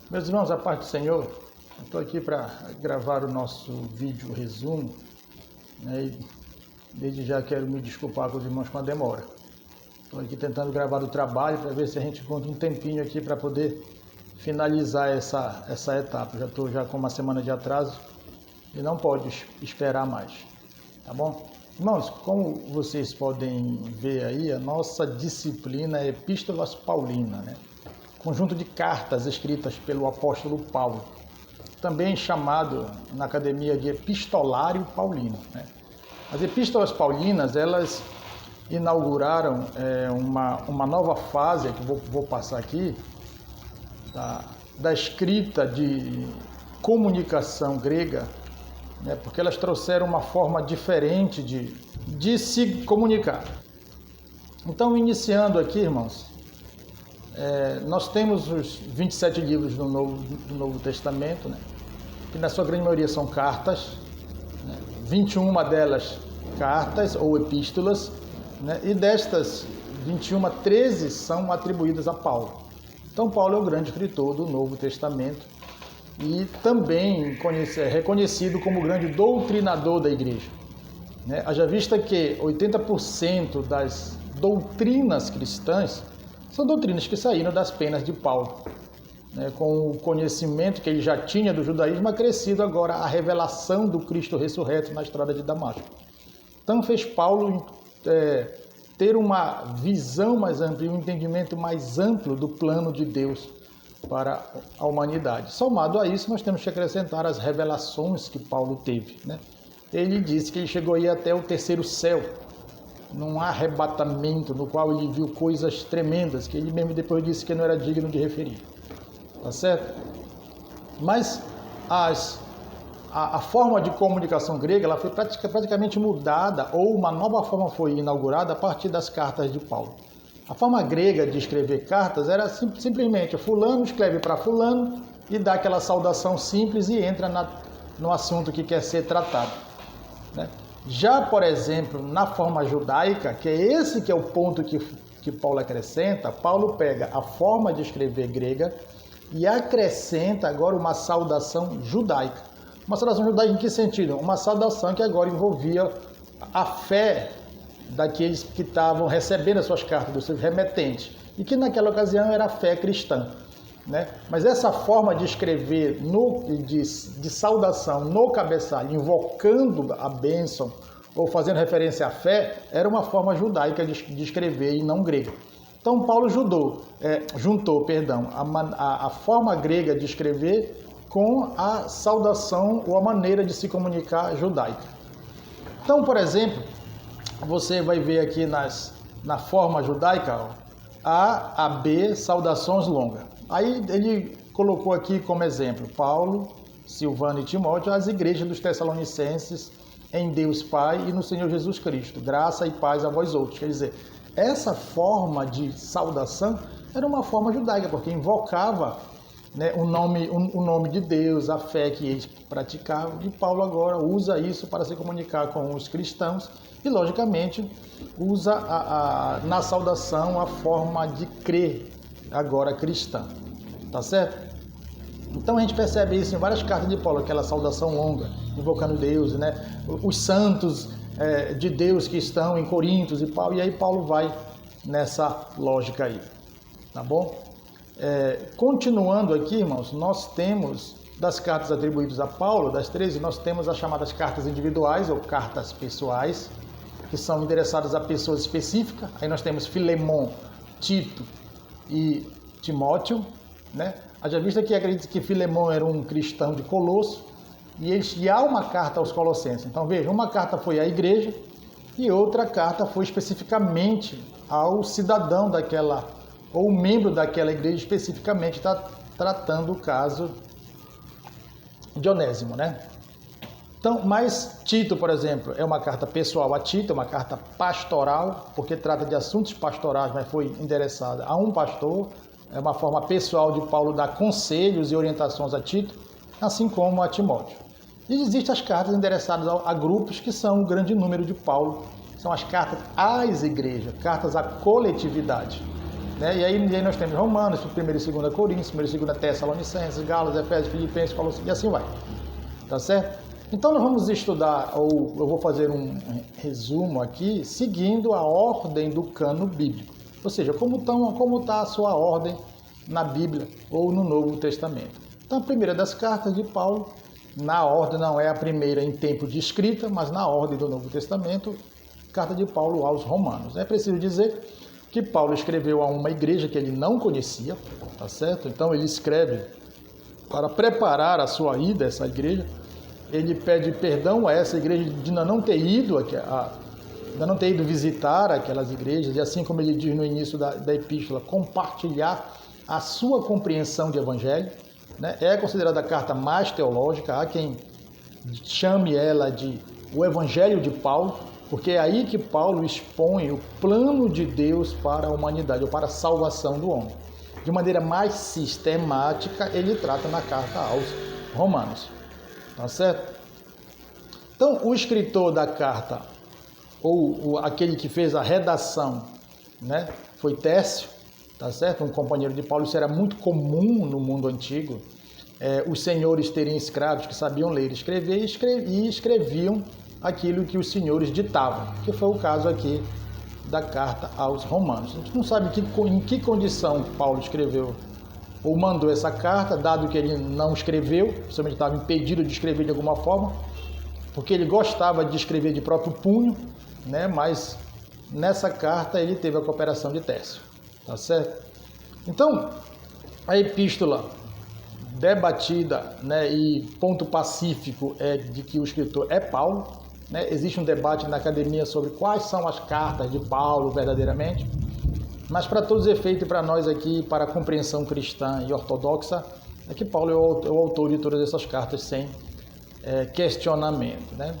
Meus irmãos, a paz do Senhor, eu estou aqui para gravar o nosso vídeo resumo, né? E desde já quero me desculpar com os irmãos com a demora. Estou aqui tentando gravar o trabalho para ver se a gente encontra um tempinho aqui para poder finalizar essa etapa. Já estou com uma semana de atraso e não pode esperar mais, tá bom? Irmãos, como vocês podem ver aí, a nossa disciplina é Epístolas Paulinas, né? Conjunto de cartas escritas pelo apóstolo Paulo, também chamado na academia de Epistolário Paulino, né? As Epístolas Paulinas, elas inauguraram uma nova fase, que vou passar aqui, da escrita de comunicação grega, né? Porque elas trouxeram uma forma diferente de se comunicar. Então, iniciando aqui, irmãos, nós temos os 27 livros do Novo Testamento, né? Que na sua grande maioria são cartas, né? 21 delas cartas ou epístolas, né? E destas 21, 13 são atribuídas a Paulo. Então Paulo é o grande escritor do Novo Testamento e também reconhecido como o grande doutrinador da igreja, né? Haja vista que 80% das doutrinas cristãs são doutrinas que saíram das penas de Paulo, né? Com o conhecimento que ele já tinha do judaísmo, acrescido agora a revelação do Cristo ressurreto na estrada de Damasco. Então fez Paulo ter uma visão mais ampla e um entendimento mais amplo do plano de Deus para a humanidade. Somado a isso, nós temos que acrescentar as revelações que Paulo teve, né? Ele disse que ele chegou aí até o terceiro céu, num arrebatamento no qual ele viu coisas tremendas, que ele mesmo depois disse que não era digno de referir. Tá certo? Mas a forma de comunicação grega ela foi praticamente mudada, ou uma nova forma foi inaugurada a partir das cartas de Paulo. A forma grega de escrever cartas era simplesmente fulano escreve para fulano e dá aquela saudação simples e entra no assunto que quer ser tratado, né? Já, por exemplo, na forma judaica, que é esse que é o ponto que Paulo acrescenta, Paulo pega a forma de escrever grega e acrescenta agora uma saudação judaica. Uma saudação judaica em que sentido? Uma saudação que agora envolvia a fé daqueles que estavam recebendo as suas cartas, dos seus remetentes, e que naquela ocasião era a fé cristã, né? Mas essa forma de escrever de saudação no cabeçalho, invocando a bênção ou fazendo referência à fé, era uma forma judaica de escrever e não grega. Então Paulo juntou a forma grega de escrever com a saudação ou a maneira de se comunicar judaica. Então, por exemplo, você vai ver aqui na forma judaica, ó, A, B, saudações longas. Aí ele colocou aqui como exemplo Paulo, Silvano e Timóteo, as igrejas dos Tessalonicenses, em Deus Pai e no Senhor Jesus Cristo. Graça e paz a vós outros. Quer dizer, essa forma de saudação era uma forma judaica, porque invocava, né, o nome de Deus, a fé que eles praticavam. E Paulo agora usa isso para se comunicar com os cristãos e, logicamente, usa na saudação a forma de crer agora cristã, tá certo? Então a gente percebe isso em várias cartas de Paulo, aquela saudação longa, invocando Deus, né? Os santos de Deus que estão em Corintos e aí Paulo vai nessa lógica aí, tá bom? Continuando aqui, irmãos, nós temos das cartas atribuídas a Paulo, das 13, nós temos as chamadas cartas individuais ou cartas pessoais, que são endereçadas a pessoas específicas. Aí nós temos Filemon, Tito e Timóteo, né? Haja vista que acredita que Filemon era um cristão de Colosso e há uma carta aos Colossenses. Então veja, uma carta foi à igreja e outra carta foi especificamente ao cidadão daquela, ou membro daquela igreja, especificamente tratando o caso de Onésimo, né? Então, mas Tito, por exemplo, é uma carta pessoal a Tito, é uma carta pastoral, porque trata de assuntos pastorais, mas foi endereçada a um pastor. É uma forma pessoal de Paulo dar conselhos e orientações a Tito, assim como a Timóteo. E existem as cartas endereçadas a grupos, que são o grande número de Paulo. São as cartas às igrejas, cartas à coletividade. né? E aí nós temos Romanos, 1 e 2 Coríntios, 1 e 2 Tessalonicenses, Gálatas, Efésios, Filipenses, Colossenses, e assim vai, tá certo? Então nós vamos estudar, ou eu vou fazer um resumo aqui, seguindo a ordem do cano bíblico, ou seja, como está a sua ordem na Bíblia ou no Novo Testamento. Então a primeira das cartas de Paulo, na ordem, não é a primeira em tempo de escrita, mas na ordem do Novo Testamento, carta de Paulo aos Romanos. É preciso dizer que Paulo escreveu a uma igreja que ele não conhecia, tá certo? Então ele escreve para preparar a sua ida a essa igreja. Ele pede perdão a essa igreja de ainda não ter ido visitar aquelas igrejas, e assim como ele diz no início da epístola, compartilhar a sua compreensão de evangelho, né? É considerada a carta mais teológica, há quem chame ela de o evangelho de Paulo, porque é aí que Paulo expõe o plano de Deus para a humanidade, ou para a salvação do homem. De maneira mais sistemática, ele trata na carta aos Romanos. Tá certo? Então, o escritor da carta, ou aquele que fez a redação, né, foi Tércio, tá certo? Um companheiro de Paulo. Isso era muito comum no mundo antigo. Os senhores terem escravos que sabiam ler e escrever, e escreviam aquilo que os senhores ditavam, que foi o caso aqui da carta aos Romanos. A gente não sabe em que condição Paulo escreveu ou mandou essa carta, dado que ele não escreveu, principalmente estava impedido de escrever de alguma forma, porque ele gostava de escrever de próprio punho, né? Mas nessa carta ele teve a cooperação de Tércio, tá certo? Então, a epístola debatida, né, e ponto pacífico é de que o escritor é Paulo, né? Existe um debate na academia sobre quais são as cartas de Paulo verdadeiramente, mas para todos os efeitos e para nós aqui, para a compreensão cristã e ortodoxa, é que Paulo é o autor de todas essas cartas sem questionamento, né?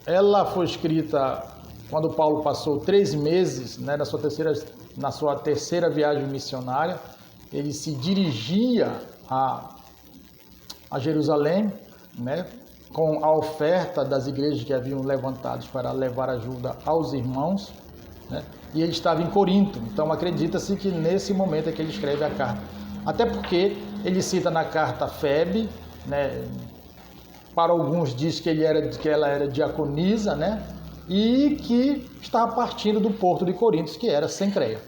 Ela foi escrita quando Paulo passou 3 meses, né, na sua terceira viagem missionária. Ele se dirigia a Jerusalém, né, com a oferta das igrejas que haviam levantados para levar ajuda aos irmãos, né? E ele estava em Corinto, então acredita-se que nesse momento é que ele escreve a carta. Até porque ele cita na carta Febe, né? Para alguns diz que ela era diaconisa, né? E que estava partindo do porto de Corinto, que era Cencreia.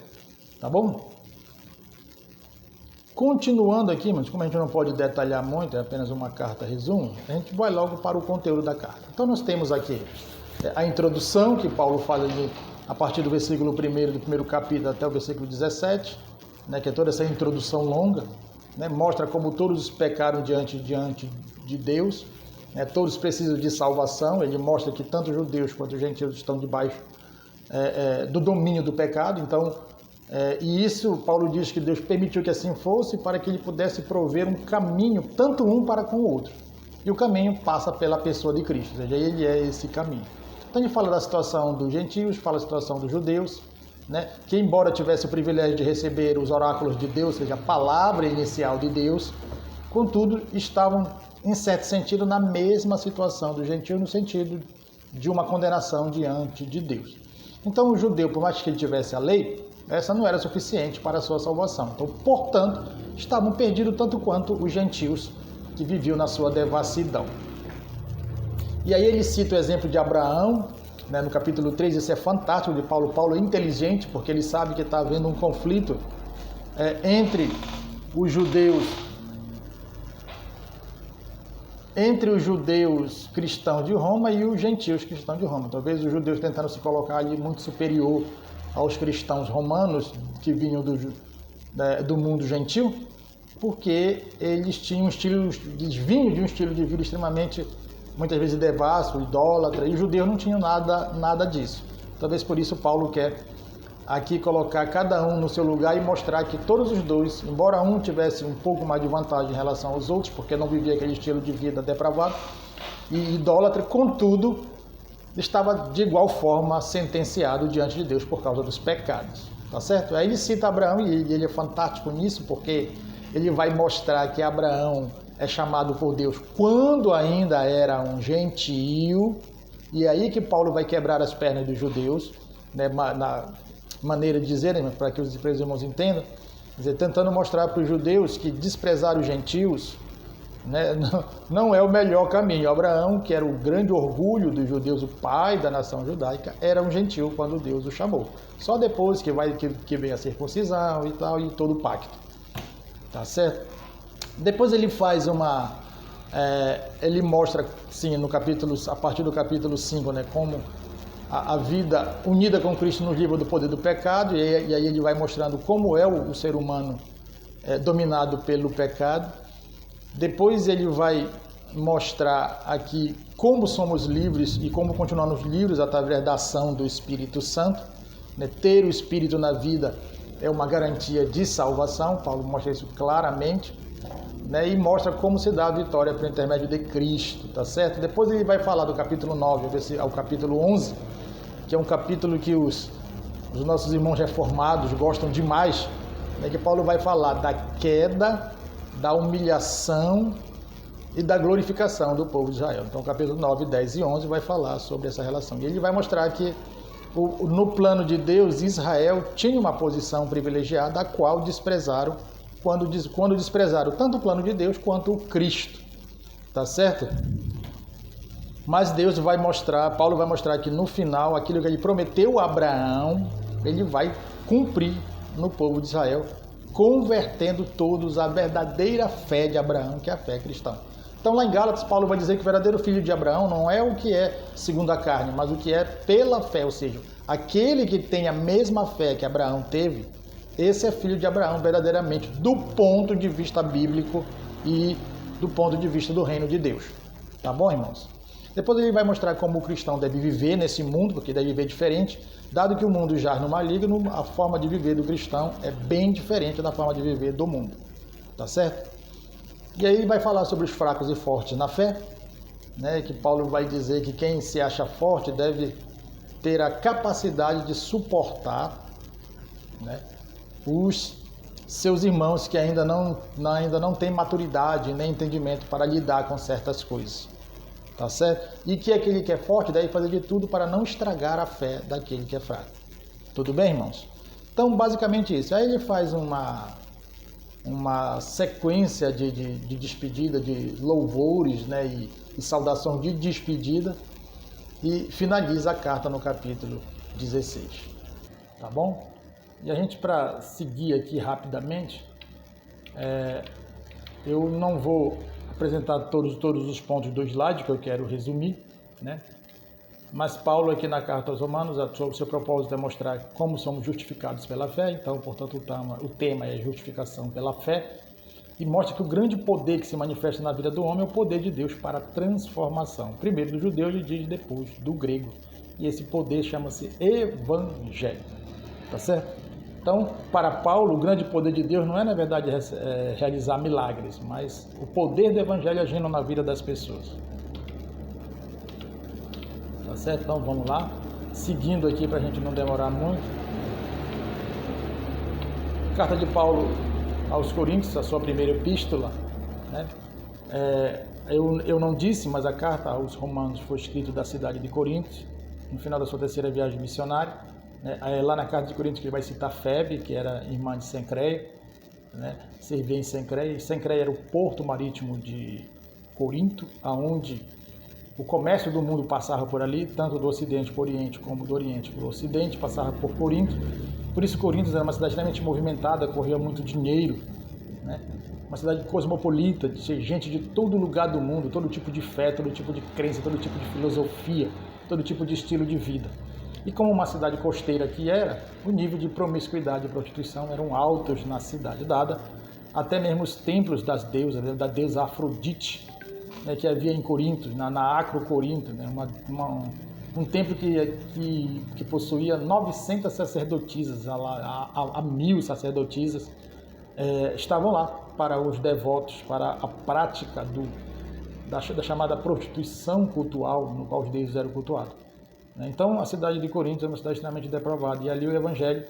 Tá bom? Continuando aqui, mas como a gente não pode detalhar muito, é apenas uma carta resumo, a gente vai logo para o conteúdo da carta. Então nós temos aqui a introdução que Paulo faz ali a partir do versículo 1 do primeiro capítulo até o versículo 17, né, que é toda essa introdução longa, né, mostra como todos pecaram diante de Deus, né, todos precisam de salvação. Ele mostra que tanto os judeus quanto os gentios estão debaixo do domínio do pecado. Então, e isso Paulo diz que Deus permitiu que assim fosse para que ele pudesse prover um caminho, tanto um para com o outro. E o caminho passa pela pessoa de Cristo, ou seja, ele é esse caminho. Então ele fala da situação dos gentios, fala da situação dos judeus, né, que embora tivesse o privilégio de receber os oráculos de Deus, ou seja, a palavra inicial de Deus, contudo estavam, em certo sentido, na mesma situação dos gentios, no sentido de uma condenação diante de Deus. Então o judeu, por mais que ele tivesse a lei, essa não era suficiente para a sua salvação. Então, portanto, estavam perdidos tanto quanto os gentios que viviam na sua devassidão. E aí ele cita o exemplo de Abraão, né, no capítulo 3, isso é fantástico de Paulo. Paulo é inteligente porque ele sabe que está havendo um conflito entre os judeus cristãos de Roma e os gentios cristãos de Roma. Talvez os judeus tentando se colocar ali muito superior aos cristãos romanos que vinham do mundo gentil, porque eles vinham de um estilo de vida extremamente, muitas vezes devasso, idólatra, e os judeus não tinham nada disso. Talvez por isso Paulo quer aqui colocar cada um no seu lugar e mostrar que todos os dois, embora um tivesse um pouco mais de vantagem em relação aos outros, porque não vivia aquele estilo de vida depravado e idólatra, contudo, estava de igual forma sentenciado diante de Deus por causa dos pecados, tá certo? Aí ele cita Abraão e ele é fantástico nisso, porque ele vai mostrar que Abraão é chamado por Deus quando ainda era um gentio, e aí que Paulo vai quebrar as pernas dos judeus, né, maneira de dizer, para que os irmãos entendam, quer dizer, tentando mostrar para os judeus que desprezar os gentios, né, não é o melhor caminho. Abraão, que era o grande orgulho dos judeus, o pai da nação judaica, era um gentil quando Deus o chamou. Só depois que vem a circuncisão e tal, e todo o pacto. Tá certo? Depois ele faz ele mostra, sim, a partir do capítulo 5, né, como a vida unida com Cristo nos livra do poder do pecado, e aí ele vai mostrando como é o ser humano dominado pelo pecado. Depois ele vai mostrar aqui como somos livres e como continuamos livres através da ação do Espírito Santo. Né? Ter o Espírito na vida é uma garantia de salvação, Paulo mostra isso claramente, né? E mostra como se dá a vitória por intermédio de Cristo, tá certo? Depois ele vai falar do capítulo 9 ao capítulo 11, que é um capítulo que os nossos irmãos reformados gostam demais, né? Que Paulo vai falar da queda, da humilhação e da glorificação do povo de Israel. Então, capítulo 9, 10 e 11 vai falar sobre essa relação. E ele vai mostrar que, no plano de Deus, Israel tinha uma posição privilegiada, a qual desprezaram, quando desprezaram tanto o plano de Deus quanto o Cristo. Tá certo? Mas Deus vai mostrar, Paulo vai mostrar que no final, aquilo que ele prometeu a Abraão, ele vai cumprir no povo de Israel, convertendo todos à verdadeira fé de Abraão, que é a fé cristã. Então lá em Gálatas, Paulo vai dizer que o verdadeiro filho de Abraão não é o que é segundo a carne, mas o que é pela fé, ou seja, aquele que tem a mesma fé que Abraão teve, esse é filho de Abraão verdadeiramente, do ponto de vista bíblico e do ponto de vista do reino de Deus. Tá bom, irmãos? Depois ele vai mostrar como o cristão deve viver nesse mundo, porque deve viver diferente. Dado que o mundo jaz no maligno, a forma de viver do cristão é bem diferente da forma de viver do mundo. Tá certo? E aí ele vai falar sobre os fracos e fortes na fé, né? Que Paulo vai dizer que quem se acha forte deve ter a capacidade de suportar, né, os seus irmãos que ainda não têm maturidade nem entendimento para lidar com certas coisas. Tá certo? E que aquele que é forte deve fazer de tudo para não estragar a fé daquele que é fraco. Tudo bem, irmãos? Então, basicamente isso. Aí ele faz uma sequência de despedida, de louvores, né, e saudação de despedida, e finaliza a carta no capítulo 16. Tá bom? E a gente, para seguir aqui rapidamente, eu não vou apresentar todos os pontos do slide que eu quero resumir, né? Mas Paulo aqui na carta aos Romanos, o seu propósito é mostrar como somos justificados pela fé. Então, portanto, o tema é justificação pela fé, e mostra que o grande poder que se manifesta na vida do homem é o poder de Deus para a transformação. Primeiro do judeu, ele diz, depois do grego. E esse poder chama-se evangelho. Tá certo? Então, para Paulo, o grande poder de Deus não é, na verdade, realizar milagres, mas o poder do evangelho agindo na vida das pessoas. Tá certo? Então, vamos lá. Seguindo aqui, para a gente não demorar muito. Carta de Paulo aos Coríntios, a sua primeira epístola, né? Eu não disse, mas a carta aos Romanos foi escrita da cidade de Corinto, no final da sua terceira viagem missionária. Lá na carta de Coríntios que ele vai citar Febe, que era irmã de Sencreia, né? Servia em Sencreia. Sencreia era o porto marítimo de Corinto, aonde o comércio do mundo passava por ali, tanto do Ocidente para o Oriente, como do Oriente para o Ocidente, passava por Corinto. Por isso Corinto era uma cidade extremamente movimentada, corria muito dinheiro, né? Uma cidade cosmopolita, de gente de todo lugar do mundo, todo tipo de fé, todo tipo de crença, todo tipo de filosofia, todo tipo de estilo de vida. E como uma cidade costeira que era, o nível de promiscuidade e prostituição eram altos na cidade, dada até mesmo os templos das deusas, da deusa Afrodite, né, que havia em Corinto, na Acro Corinto, né, um templo que possuía 900 sacerdotisas, a 1000 sacerdotisas, estavam lá para os devotos, para a prática da chamada prostituição cultual, no qual os deuses eram cultuados. Então, a cidade de Corinto é uma cidade extremamente depravada, e ali o evangelho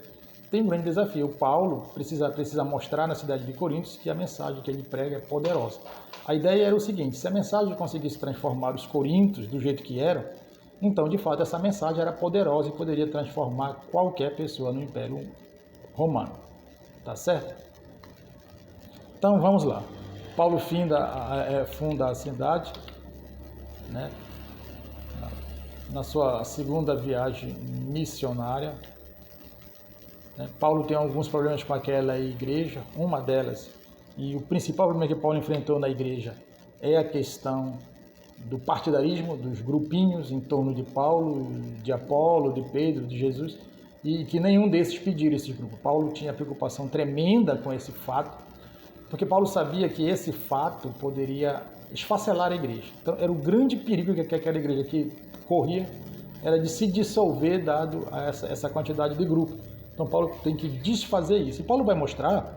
tem um grande desafio. Paulo precisa mostrar na cidade de Corinto que a mensagem que ele prega é poderosa. A ideia era o seguinte: se a mensagem conseguisse transformar os coríntios do jeito que eram, Então, de fato, essa mensagem era poderosa e poderia transformar qualquer pessoa no Império Romano. Tá certo? Então, vamos lá. Paulo funda a cidade, né, na sua segunda viagem missionária. Paulo tem alguns problemas com aquela igreja, uma delas, e o principal problema que Paulo enfrentou na igreja é a questão do partidarismo, dos grupinhos em torno de Paulo, de Apolo, de Pedro, de Jesus, e que nenhum desses pediram esse grupo. Paulo tinha preocupação tremenda com esse fato, porque Paulo sabia que esse fato poderia esfacelar a igreja. Então, era o grande perigo que aquela igreja que corria, era de se dissolver dado a essa quantidade de grupo. Então, Paulo tem que desfazer isso. E Paulo vai mostrar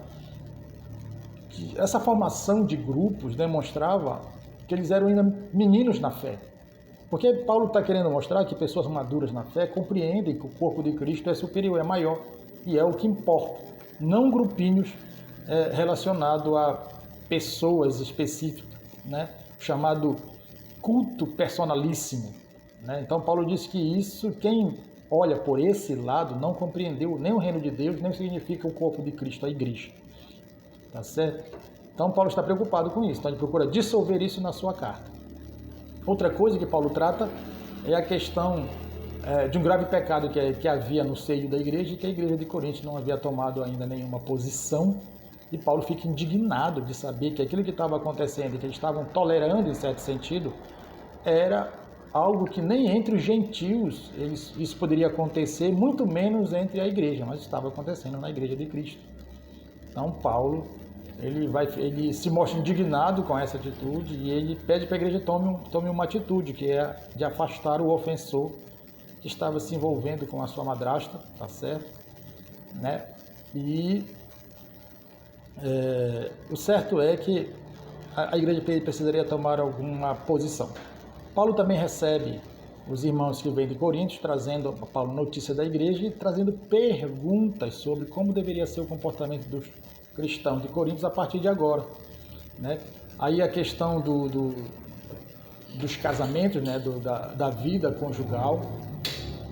que essa formação de grupos demonstrava que eles eram ainda meninos na fé. Porque Paulo está querendo mostrar que pessoas maduras na fé compreendem que o corpo de Cristo é superior, é maior, e é o que importa. Não grupinhos relacionados a pessoas específicas, né? Chamado culto personalíssimo. Né? Então, Paulo disse que isso, quem olha por esse lado, não compreendeu nem o reino de Deus, nem significa o corpo de Cristo, a igreja. Tá certo? Então, Paulo está preocupado com isso. Então, ele procura dissolver isso na sua carta. Outra coisa que Paulo trata é a questão de um grave pecado que havia no seio da igreja e que a igreja de Corinto não havia tomado ainda nenhuma posição. E Paulo fica indignado de saber que aquilo que estava acontecendo, que eles estavam tolerando em certo sentido, era algo que nem entre os gentios isso poderia acontecer, muito menos entre a igreja, mas estava acontecendo na igreja de Cristo. Então Paulo ele se mostra indignado com essa atitude e ele pede para a igreja tome uma atitude, que é de afastar o ofensor que estava se envolvendo com a sua madrasta, tá certo? Né? E o certo é que a igreja precisaria tomar alguma posição. Paulo também recebe os irmãos que vêm de Corinto, trazendo a Paulo notícia da igreja e trazendo perguntas sobre como deveria ser o comportamento dos cristãos de Corinto a partir de agora. Né? Aí a questão dos casamentos, né? da vida conjugal.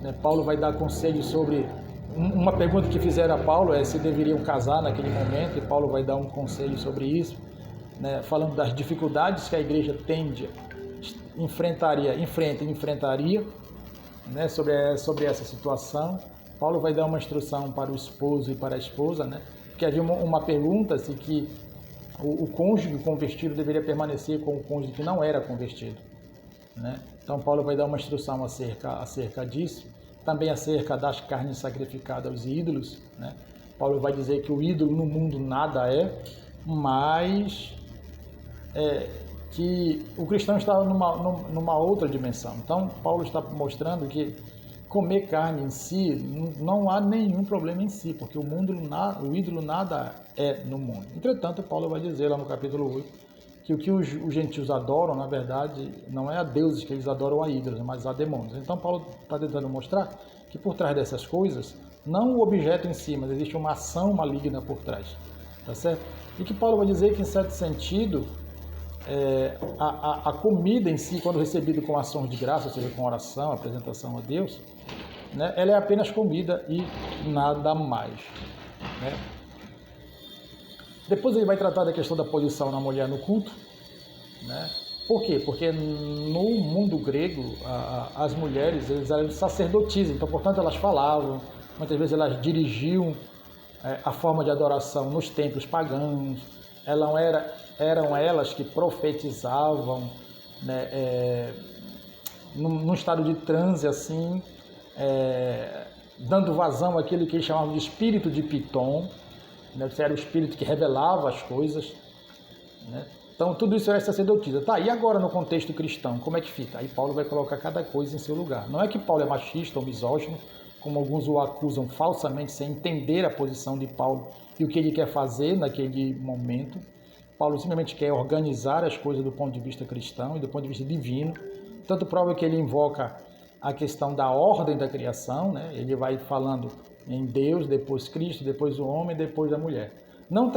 Né? Paulo vai dar conselhos sobre... Uma pergunta que fizeram a Paulo é se deveriam casar naquele momento, e Paulo vai dar um conselho sobre isso, né? Falando das dificuldades que a igreja enfrentaria, né? sobre essa situação. Paulo vai dar uma instrução para o esposo e para a esposa, né? Porque havia uma pergunta se que o cônjuge convertido deveria permanecer com o cônjuge que não era convertido, né? Então Paulo vai dar uma instrução acerca disso, também acerca das carnes sacrificadas aos ídolos, né? Paulo vai dizer que o ídolo no mundo nada é, mas que o cristão estava numa outra dimensão. Então Paulo está mostrando que comer carne em si não há nenhum problema em si, porque o ídolo nada é no mundo. Entretanto, Paulo vai dizer lá no capítulo 8 que o que os gentios adoram, na verdade, não é a deuses que eles adoram, a ídolos, mas a demônios. Então Paulo está tentando mostrar que por trás dessas coisas, não o objeto em si, mas existe uma ação maligna por trás. Tá certo? E que Paulo vai dizer que, em certo sentido, a comida em si, quando recebida com ações de graça, ou seja, com oração, apresentação a Deus, né, ela é apenas comida e nada mais. Né? Depois ele vai tratar da questão da posição da mulher no culto. Né? Por quê? Porque no mundo grego, as mulheres eram sacerdotisas, então, portanto, elas falavam, muitas vezes elas dirigiam a forma de adoração nos templos pagãos, eram elas que profetizavam, né, num estado de transe assim, dando vazão àquilo que eles chamavam de espírito de Piton, né, que era o espírito que revelava as coisas. Né? Então tudo isso é sacerdotisa. Tá, e agora no contexto cristão, como é que fica? Aí Paulo vai colocar cada coisa em seu lugar. Não é que Paulo é machista ou misógino, como alguns o acusam falsamente, sem entender a posição de Paulo e o que ele quer fazer naquele momento. Paulo simplesmente quer organizar as coisas do ponto de vista cristão e do ponto de vista divino. Tanto prova que ele invoca a questão da ordem da criação, né? Ele vai falando em Deus, depois Cristo, depois o homem, depois a mulher. Não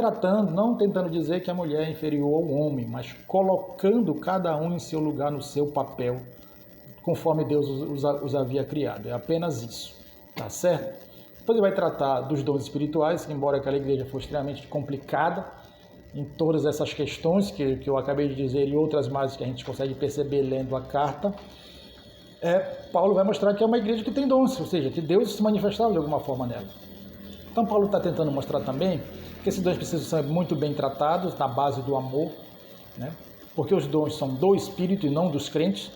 tentando dizer que a mulher é inferior ao homem, mas colocando cada um em seu lugar, no seu papel, conforme Deus os havia criado. É apenas isso, tá certo? Depois ele vai tratar dos dons espirituais, embora aquela igreja fosse extremamente complicada em todas essas questões que eu acabei de dizer e outras mais que a gente consegue perceber lendo a carta. Paulo vai mostrar que é uma igreja que tem dons, ou seja, que Deus se manifestava de alguma forma nela. Então Paulo está tentando mostrar também que esses dons precisam ser muito bem tratados na base do amor, né? Porque os dons são do Espírito e não dos crentes.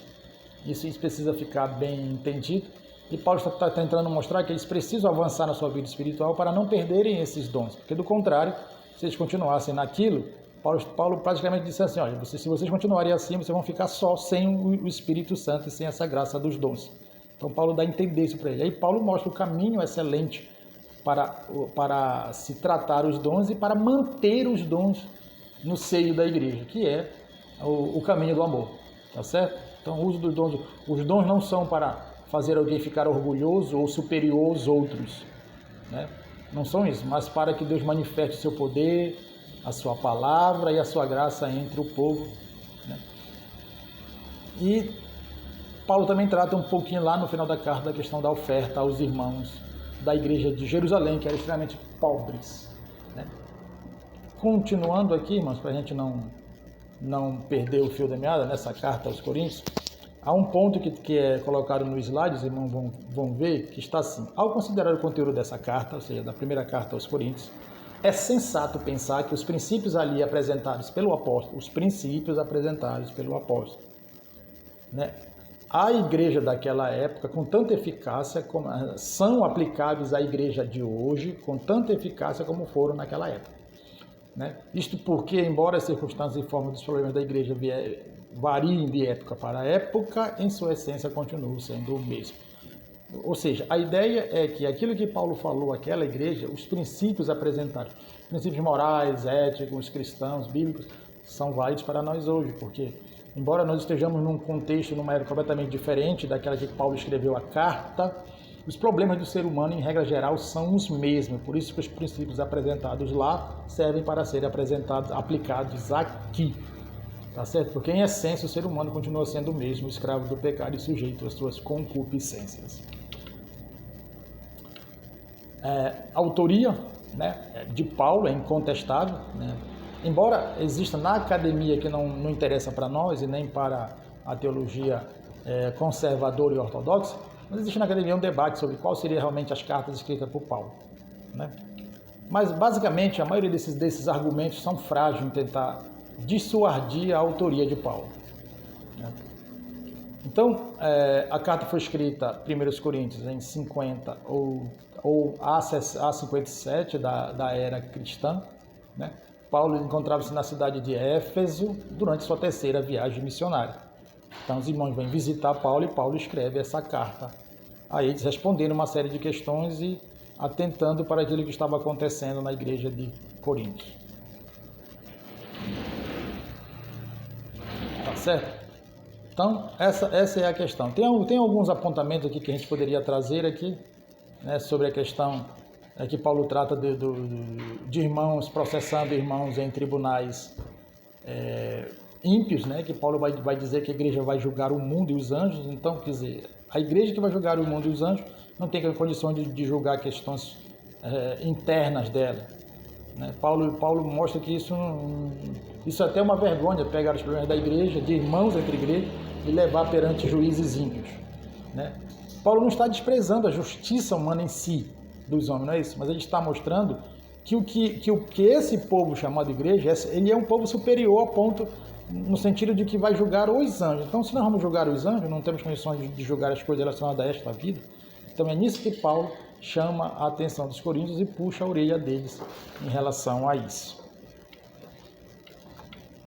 Isso precisa ficar bem entendido. E Paulo está tentando mostrar que eles precisam avançar na sua vida espiritual para não perderem esses dons, porque do contrário, se eles continuassem naquilo, Paulo praticamente disse assim, olha, se vocês continuarem assim, vocês vão ficar só sem o Espírito Santo e sem essa graça dos dons. Então Paulo dá a entender isso para ele. Aí Paulo mostra o caminho excelente para se tratar os dons e para manter os dons no seio da igreja, que é o caminho do amor, tá certo? Então o uso dos dons, os dons não são para fazer alguém ficar orgulhoso ou superior aos outros, né? Não são isso, mas para que Deus manifeste o seu poder, a sua palavra e a sua graça entre o povo, né? E Paulo também trata um pouquinho lá no final da carta da questão da oferta aos irmãos da igreja de Jerusalém, que eram extremamente pobres, né? Continuando aqui, irmãos, para a gente não perder o fio da meada nessa carta aos Coríntios, há um ponto que é colocado no slide, os irmãos vão ver, que está assim: ao considerar o conteúdo dessa carta, ou seja, da primeira carta aos Coríntios, é sensato pensar que os princípios ali apresentados pelo apóstolo, né, a igreja daquela época, com tanta eficácia, são aplicáveis à igreja de hoje, com tanta eficácia como foram naquela época, né? Isto porque, embora as circunstâncias e formas dos problemas da igreja variem de época para época, em sua essência continuam sendo o mesmo. Ou seja, a ideia é que aquilo que Paulo falou àquela igreja, os princípios apresentados, princípios morais, éticos, cristãos, bíblicos, são válidos para nós hoje, porque embora nós estejamos num contexto, numa era completamente diferente daquela que Paulo escreveu a carta, os problemas do ser humano, em regra geral, são os mesmos. Por isso que os princípios apresentados lá servem para serem aplicados aqui. Tá certo? Porque, em essência, o ser humano continua sendo o mesmo, escravo do pecado e sujeito às suas concupiscências. A autoria, né, de Paulo é incontestável, né? Embora exista na academia, que não interessa para nós e nem para a teologia conservadora e ortodoxa, mas existe na academia um debate sobre qual seria realmente as cartas escritas por Paulo, né? Mas, basicamente, a maioria desses argumentos são frágeis em tentar dissuadir a autoria de Paulo, né? Então, a carta foi escrita, 1 Coríntios, em 50 ou a 57 da era cristã, né? Paulo encontrava-se na cidade de Éfeso durante sua terceira viagem missionária. Então, os irmãos vêm visitar Paulo e Paulo escreve essa carta a eles, respondendo uma série de questões e atentando para aquilo que estava acontecendo na igreja de Corinto. Tá certo? Então, essa é a questão. Tem alguns apontamentos aqui que a gente poderia trazer aqui, né, sobre a questão que Paulo trata de irmãos, processando irmãos em tribunais ímpios, né, que Paulo vai dizer que a igreja vai julgar o mundo e os anjos. Então, quer dizer, a igreja que vai julgar o mundo e os anjos não tem condição de julgar questões internas dela, né? Paulo mostra que isso é até uma vergonha, pegar os problemas da igreja, de irmãos entre igrejas, e levar perante juízes ímpios, né? Paulo não está desprezando a justiça humana em si dos homens, não é isso? Mas ele está mostrando que esse povo chamado igreja, ele é um povo superior ao ponto, no sentido de que vai julgar os anjos. Então, se nós vamos julgar os anjos, não temos condições de julgar as coisas relacionadas a esta vida. Então, é nisso que Paulo chama a atenção dos coríntios e puxa a orelha deles em relação a isso.